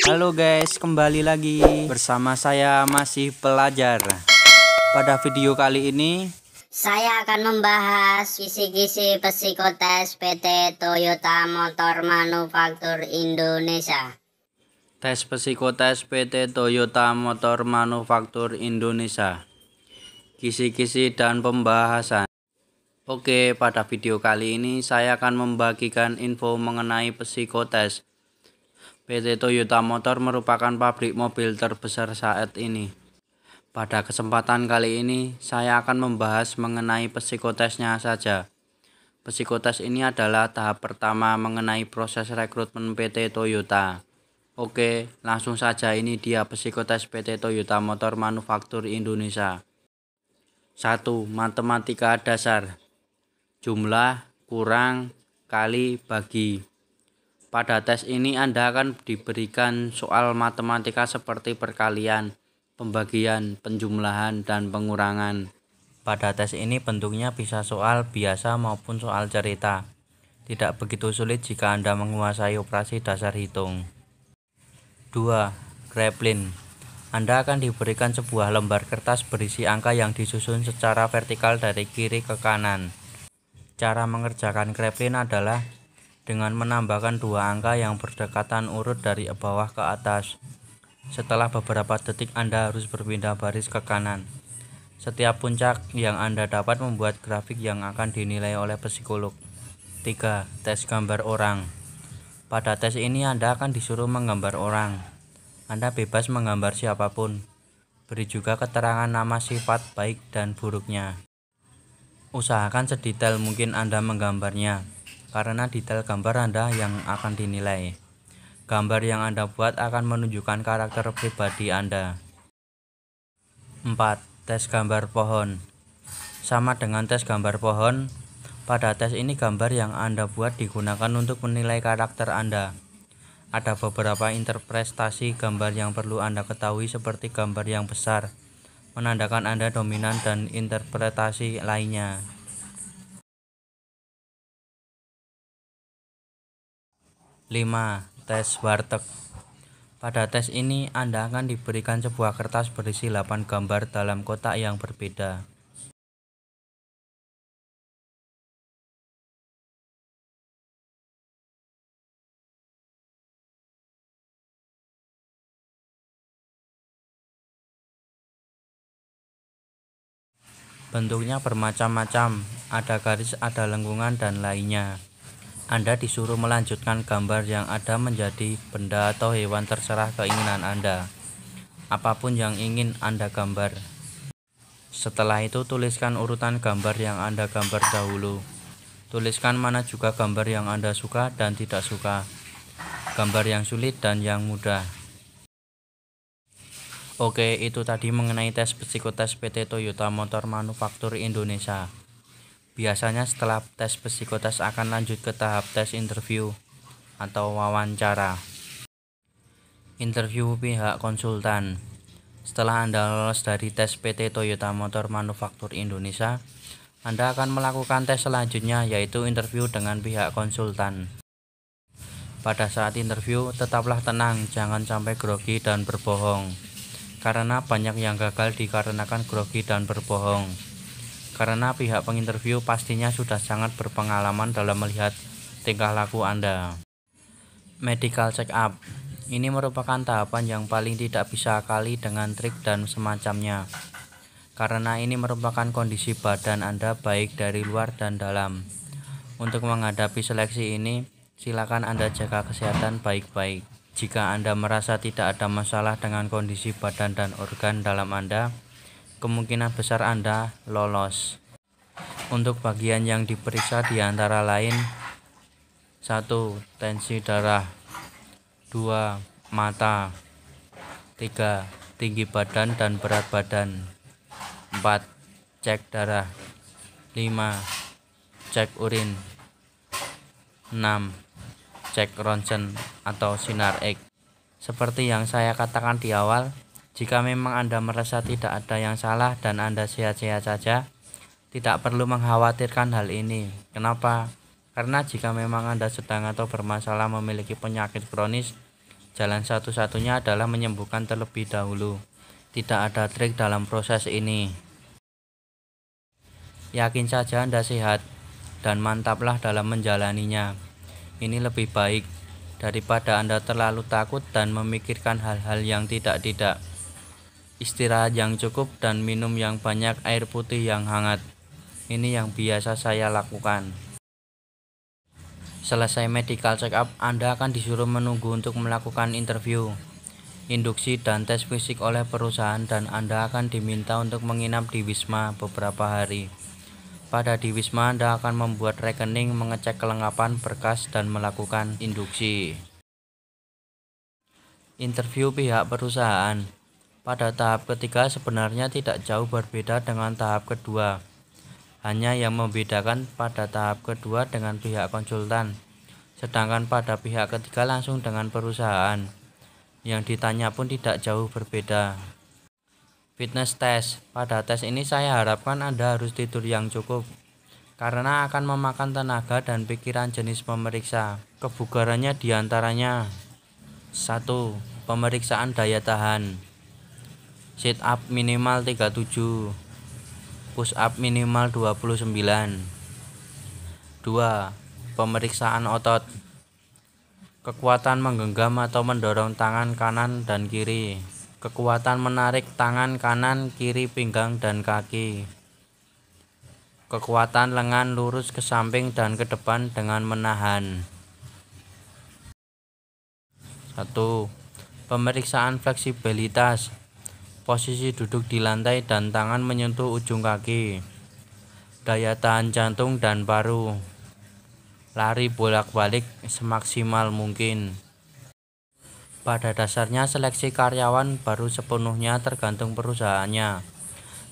Halo guys, kembali lagi bersama saya masih pelajar. Pada video kali ini saya akan membahas kisi-kisi psikotes PT Toyota Motor Manufaktur Indonesia. Tes psikotes PT Toyota Motor Manufaktur Indonesia. Kisi-kisi dan pembahasan. Oke, pada video kali ini saya akan membagikan info mengenai psikotes. PT Toyota Motor merupakan pabrik mobil terbesar saat ini. Pada kesempatan kali ini, saya akan membahas mengenai psikotesnya saja. Psikotes ini adalah tahap pertama mengenai proses rekrutmen PT Toyota. Oke, langsung saja ini dia psikotes PT Toyota Motor Manufaktur Indonesia. 1. Matematika dasar. Jumlah, kurang, kali, bagi. Pada tes ini Anda akan diberikan soal matematika seperti perkalian, pembagian, penjumlahan, dan pengurangan. Pada tes ini bentuknya bisa soal biasa maupun soal cerita. Tidak begitu sulit jika Anda menguasai operasi dasar hitung. 2. Grappling. Anda akan diberikan sebuah lembar kertas berisi angka yang disusun secara vertikal dari kiri ke kanan. Cara mengerjakan grappling adalah dengan menambahkan dua angka yang berdekatan urut dari bawah ke atas. Setelah beberapa detik Anda harus berpindah baris ke kanan. Setiap puncak yang Anda dapat membuat grafik yang akan dinilai oleh psikolog. 3. Tes gambar orang. Pada tes ini Anda akan disuruh menggambar orang. Anda bebas menggambar siapapun. Beri juga keterangan nama, sifat baik dan buruknya. Usahakan sedetail mungkin Anda menggambarnya, karena detail gambar Anda yang akan dinilai. Gambar yang Anda buat akan menunjukkan karakter pribadi Anda. 4. Tes gambar pohon. Sama dengan tes gambar pohon, pada tes ini gambar yang Anda buat digunakan untuk menilai karakter Anda. Ada beberapa interpretasi gambar yang perlu Anda ketahui seperti gambar yang besar, menandakan Anda dominan, dan interpretasi lainnya. 5. Tes warteg. Pada tes ini Anda akan diberikan sebuah kertas berisi 8 gambar dalam kotak yang berbeda. Bentuknya bermacam-macam, ada garis, ada lengkungan, dan lainnya. Anda disuruh melanjutkan gambar yang ada menjadi benda atau hewan terserah keinginan Anda. Apapun yang ingin Anda gambar. Setelah itu tuliskan urutan gambar yang Anda gambar dahulu. Tuliskan mana juga gambar yang Anda suka dan tidak suka, gambar yang sulit dan yang mudah. Oke, itu tadi mengenai tes psikotes PT Toyota Motor Manufaktur Indonesia. Biasanya setelah tes psikotes akan lanjut ke tahap tes interview atau wawancara. Interview pihak konsultan. Setelah Anda lolos dari tes PT Toyota Motor Manufaktur Indonesia, Anda akan melakukan tes selanjutnya, yaitu interview dengan pihak konsultan. Pada saat interview, tetaplah tenang, jangan sampai grogi dan berbohong. Karena banyak yang gagal dikarenakan grogi dan berbohong. Karena pihak penginterview pastinya sudah sangat berpengalaman dalam melihat tingkah laku Anda. Medical check up. Ini merupakan tahapan yang paling tidak bisa kali dengan trik dan semacamnya. Karena ini merupakan kondisi badan Anda baik dari luar dan dalam. Untuk menghadapi seleksi ini, silakan Anda jaga kesehatan baik-baik. Jika Anda merasa tidak ada masalah dengan kondisi badan dan organ dalam Anda, kemungkinan besar Anda lolos. Untuk bagian yang diperiksa diantara lain: 1. Tensi darah. 2. Mata. 3. Tinggi badan dan berat badan. 4. Cek darah. 5. Cek urin. 6. Cek ronsen atau sinar X. Seperti yang saya katakan di awal, jika memang Anda merasa tidak ada yang salah dan Anda sehat-sehat saja, tidak perlu mengkhawatirkan hal ini. Kenapa? Karena jika memang Anda sedang atau bermasalah memiliki penyakit kronis, Jalan satu-satunya adalah menyembuhkan terlebih dahulu. Tidak ada trik dalam proses ini. Yakin saja Anda sehat dan mantaplah dalam menjalaninya. Ini lebih baik daripada Anda terlalu takut dan memikirkan hal-hal yang tidak-tidak. Istirahat yang cukup dan minum yang banyak air putih yang hangat. Ini yang biasa saya lakukan. Selesai medical check up, Anda akan disuruh menunggu untuk melakukan interview, induksi dan tes fisik oleh perusahaan, dan Anda akan diminta untuk menginap di Wisma beberapa hari. Pada di Wisma, Anda akan membuat rekening, mengecek kelengkapan berkas, dan melakukan induksi. Interview pihak perusahaan. Pada tahap ketiga sebenarnya tidak jauh berbeda dengan tahap kedua. Hanya yang membedakan pada tahap kedua dengan pihak konsultan, sedangkan pada pihak ketiga langsung dengan perusahaan. Yang ditanya pun tidak jauh berbeda. Fitness test. Pada tes ini saya harapkan Anda harus tidur yang cukup, karena akan memakan tenaga dan pikiran jenis pemeriksa. Kebugarannya diantaranya: 1. Pemeriksaan daya tahan. Sit up minimal 37, push up minimal 29. 2. Pemeriksaan otot. Kekuatan menggenggam atau mendorong tangan kanan dan kiri. Kekuatan menarik tangan kanan, kiri, pinggang, dan kaki. Kekuatan lengan lurus ke samping dan ke depan dengan menahan. 1. Pemeriksaan fleksibilitas. Posisi duduk di lantai dan tangan menyentuh ujung kaki. Daya tahan jantung dan paru. Lari bolak-balik semaksimal mungkin. Pada dasarnya seleksi karyawan baru sepenuhnya tergantung perusahaannya.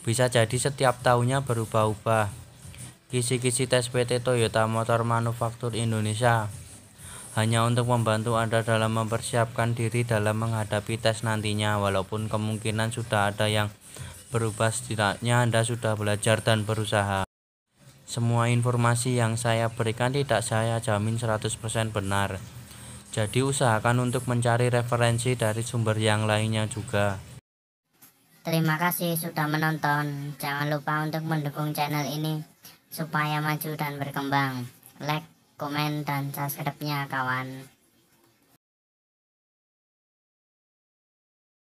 Bisa jadi setiap tahunnya berubah-ubah. Kisi-kisi tes PT Toyota Motor Manufaktur Indonesia hanya untuk membantu Anda dalam mempersiapkan diri dalam menghadapi tes nantinya. Walaupun kemungkinan sudah ada yang berubah, setidaknya Anda sudah belajar dan berusaha. Semua informasi yang saya berikan tidak saya jamin 100% benar. Jadi usahakan untuk mencari referensi dari sumber yang lainnya juga. Terima kasih sudah menonton. Jangan lupa untuk mendukung channel ini supaya maju dan berkembang. Like, komen, dan subscribe-nya kawan.